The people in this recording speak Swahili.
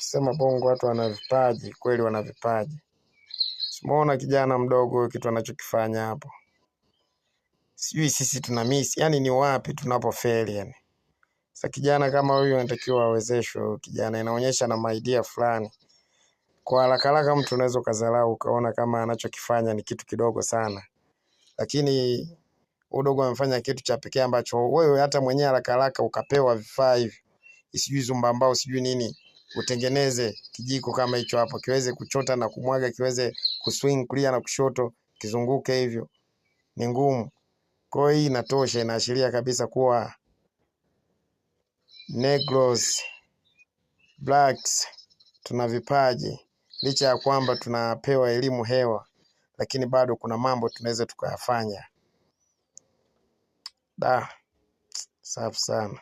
Kisema Bongo watu wana vipaji, kweli wana vipaji. Simuona kijana mdogo kitu anachokifanya hapo. Sijui sisi tuna miss, yani ni wapi tunapofeli yani. Sasa kijana kama huyu anatakiwa awezeshwe, kijana inaonyesha na idea fulani. Kwa haraka mtu unaweza kudharau ukaona kama anachokifanya ni kitu kidogo sana. Lakini udogo amefanya kitu cha pekee ambacho wewe hata mwenyewe haraka ukapewa vifaa hivi. Sijui zumbambao sijui nini, utengeneze kijiko kama hicho hapo kiweze kuchota na kumwaga, kiweze kuswing kulia na kushoto, kizunguke hivyo. Ni ngumu. Kwa hiyo inatosha, inaashiria kabisa kuwa Negroes, blacks tuna vipaji. Licha ya kwamba tunapewa elimu hewa, lakini bado kuna mambo tunaweza tukayafanya. Safi sana.